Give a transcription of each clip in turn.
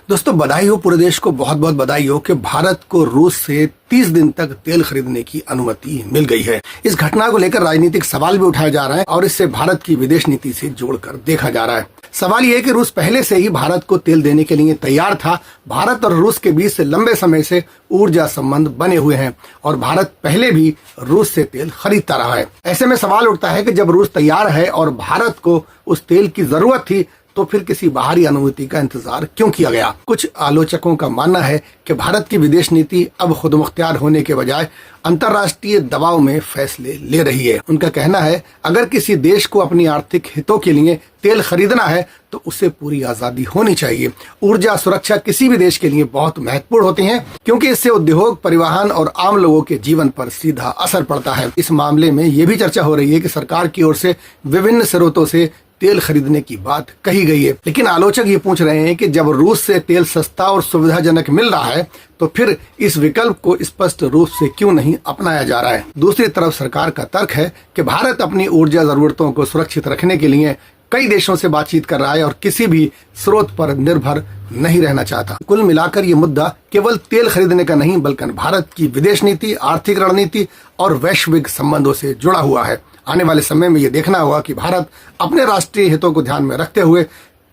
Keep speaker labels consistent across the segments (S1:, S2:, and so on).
S1: दोस्तों बधाई हो, पूरे देश को बहुत बहुत बधाई हो कि भारत को रूस से 30 दिन तक तेल खरीदने की अनुमति मिल गई है। इस घटना को लेकर राजनीतिक सवाल भी उठाया जा रहा है और इससे भारत की विदेश नीति से जोड़कर देखा जा रहा है। सवाल यह है कि रूस पहले से ही भारत को तेल देने के लिए तैयार था। भारत और रूस के बीच से लंबे समय से ऊर्जा संबंध बने हुए हैं और भारत पहले भी रूस से तेल खरीदता रहा है। ऐसे में सवाल उठता है कि जब रूस तैयार है और भारत को उस तेल की जरूरत थी तो फिर किसी बाहरी अनुमति का इंतजार क्यों किया गया। कुछ आलोचकों का मानना है कि भारत की विदेश नीति अब खुदमुख्तियार होने के बजाय अंतर्राष्ट्रीय दबाव में फैसले ले रही है। उनका कहना है अगर किसी देश को अपनी आर्थिक हितों के लिए तेल खरीदना है तो उसे पूरी आजादी होनी चाहिए। ऊर्जा सुरक्षा किसी भी देश के लिए बहुत महत्वपूर्ण होती है क्योंकि इससे उद्योग, परिवहन और आम लोगों के जीवन पर सीधा असर पड़ता है। इस मामले में ये भी चर्चा हो रही है कि सरकार की ओर से विभिन्न स्रोतों से तेल खरीदने की बात कही गई है, लेकिन आलोचक ये पूछ रहे हैं कि जब रूस से तेल सस्ता और सुविधाजनक मिल रहा है तो फिर इस विकल्प को स्पष्ट रूप से क्यों नहीं अपनाया जा रहा है। दूसरी तरफ सरकार का तर्क है कि भारत अपनी ऊर्जा जरूरतों को सुरक्षित रखने के लिए कई देशों से बातचीत कर रहा है और किसी भी स्रोत पर निर्भर नहीं रहना चाहता। कुल मिलाकर ये मुद्दा केवल तेल खरीदने का नहीं बल्कि भारत की विदेश नीति, आर्थिक रणनीति और वैश्विक संबंधों से जुड़ा हुआ है। आने वाले समय में ये देखना होगा कि भारत अपने राष्ट्रीय हितों को ध्यान में रखते हुए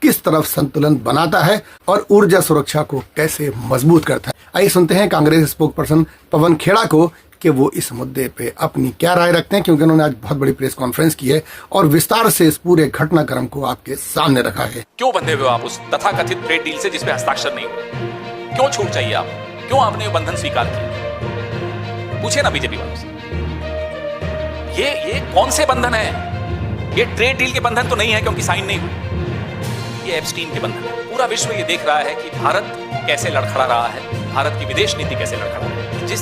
S1: किस तरफ संतुलन बनाता है और ऊर्जा सुरक्षा को कैसे मजबूत करता है। आइए सुनते हैं कांग्रेस स्पोक पर्सन पवन खेड़ा को कि वो इस मुद्दे पे अपनी क्या राय रखते हैं, क्योंकि उन्होंने आज बहुत बड़ी प्रेस कॉन्फ्रेंस की है और विस्तार से इस पूरे घटनाक्रम को आपके सामने रखा है।
S2: क्यों बंधे हुए आप उस तथाकथित ट्रेड डील से जिसपे हस्ताक्षर नहीं हुए? क्यों छूट चाहिए आप? क्यों आपने बंधन स्वीकार किया? पूछे ना बीजेपी वालों से। ये कौन से बंधन है? ये ट्रेड डील के बंधन तो नहीं है क्योंकि साइन नहीं हुई। ये एप्स्टीन के बंधन है। पूरा विश्व ये देख रहा है कि भारत कैसे लड़खड़ा रहा है, भारत की विदेश नीति कैसे लड़खड़ा रही है। जिस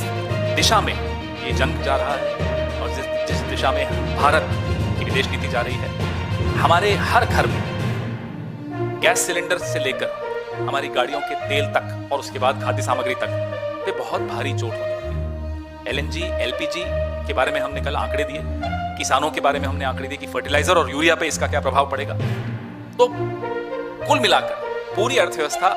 S2: दिशा में ये जंग जा रहा है और जिस दिशा में भारत की विदेश नीति जा रही है, हमारे हर घर में गैस सिलेंडर से लेकर हमारी गाड़ियों के तेल तक और उसके बाद खाद्य सामग्री तक पे बहुत भारी चोट होने वाली है। एलएनजी, एलपीजी के बारे में हमने कल आंकड़े दिए, किसानों के बारे में हमने आंकड़े दिए कि फर्टिलाइजर और यूरिया पे इसका क्या प्रभाव पड़ेगा। तो कुल मिलाकर पूरी अर्थव्यवस्था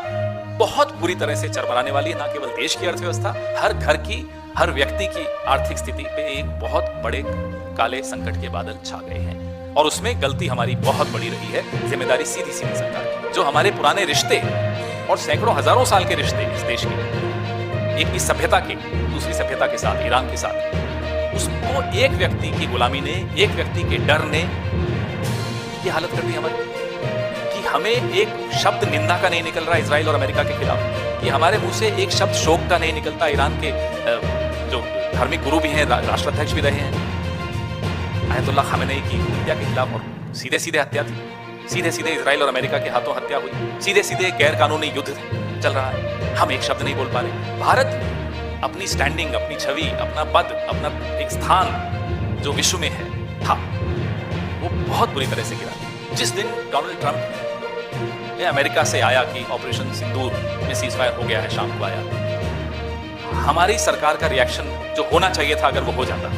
S2: बहुत बुरी तरह से चरमराने वाली है। ना केवल देश की अर्थव्यवस्था, हर घर की, हर व्यक्ति की आर्थिक स्थिति पे एक बहुत बड़े काले संकट के बादल छा गए हैं और उसमें गलती हमारी बहुत बड़ी रही है। जिम्मेदारी सीधी सीधी सरकार की। जो हमारे पुराने रिश्ते और सैकड़ों हजारों साल के रिश्ते इस देश के, एक इस सभ्यता के दूसरी सभ्यता के साथ, ईरान के साथ, उसको एक व्यक्ति की गुलामी ने, एक व्यक्ति के डर ने ये हालत कर दी हमारी कि हमें एक शब्द निंदा का नहीं निकल रहा इजराइल और अमेरिका के खिलाफ, कि हमारे मुंह से एक शब्द शोक का नहीं निकलता। ईरान के जो धार्मिक गुरु भी हैं, राष्ट्राध्यक्ष भी रहे हैं, आयतुल्लाह खामेनेई की हत्या के खिलाफ, और सीधे सीधे हत्या थी, सीधे सीधे इजराइल और अमेरिका के हाथों हत्या हुई, सीधे सीधे गैर कानूनी युद्ध चल रहा है। हम एक शब्द नहीं बोल पा रहे। भारत अपनी स्टैंडिंग, अपनी छवि, अपना पद, अपना एक स्थान जो विश्व में है था, वो बहुत बुरी तरह से गिरा। जिस दिन डोनाल्ड ट्रंप अमेरिका से आया कि ऑपरेशन सिंदूर में सीजफायर हो गया है, शाम को आया, हमारी सरकार का रिएक्शन जो होना चाहिए था, अगर वो हो जाता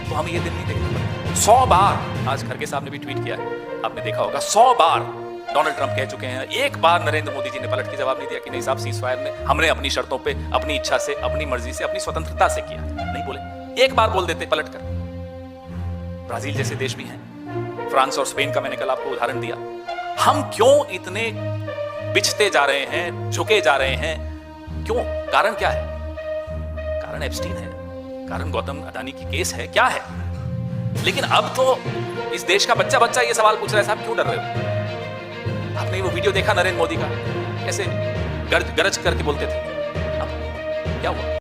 S2: तो हमें ये दिन नहीं देखना पड़ता। 100 बार, आज खड़गे साहब ने भी ट्वीट किया है, आपने देखा होगा, 100 बार डोनाल्ड ट्रंप कह चुके हैं। एक बार नरेंद्र मोदी जी ने पलट के जवाब नहीं दिया कि नहीं साहब, सीजफायर ने हमने अपनी शर्तों पे, अपनी इच्छा से, अपनी मर्जी से, अपनी स्वतंत्रता से किया। नहीं बोले। एक बार बोल देते पलट कर। ब्राजील जैसे देश भी हैं, फ्रांस और स्पेन का मैंने कल आपको उदाहरण दिया। हम क्यों इतने बिछते जा रहे हैं, झुके जा रहे हैं? क्यों? कारण क्या है? कारण एप्स्टीन है, कारण गौतम अडानी की केस है, क्या है? लेकिन अब तो इस देश का बच्चा बच्चा ये सवाल पूछ रहा है, साहब क्यों डर रहे हो? आपने वो वीडियो देखा नरेंद्र मोदी का, कैसे गरज करके बोलते थे? अब क्या हुआ?